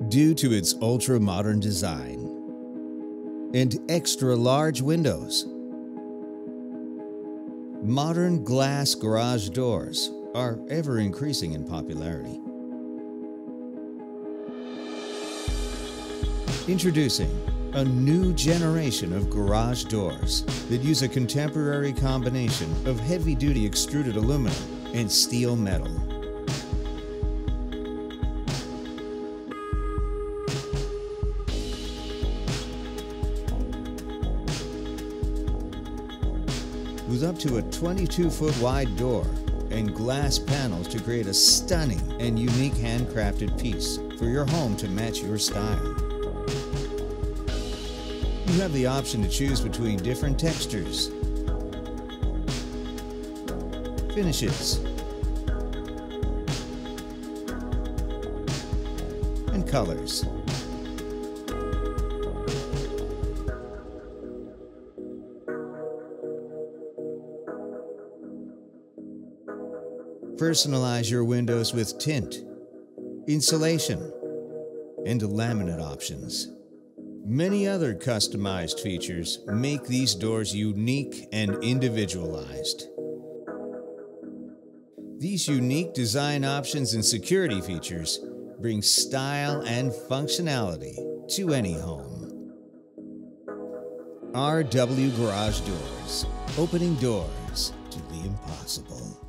due to its ultra-modern design and extra-large windows. Modern glass garage doors are ever increasing in popularity. Introducing a new generation of garage doors that use a contemporary combination of heavy-duty extruded aluminum and steel metal. With up to a 22-foot wide door and glass panels to create a stunning and unique handcrafted piece for your home to match your style. You have the option to choose between different textures, finishes, and colors. Personalize your windows with tint, insulation, and laminate options. Many other customized features make these doors unique and individualized. These unique design options and security features bring style and functionality to any home. RW Garage Doors, opening doors to the impossible.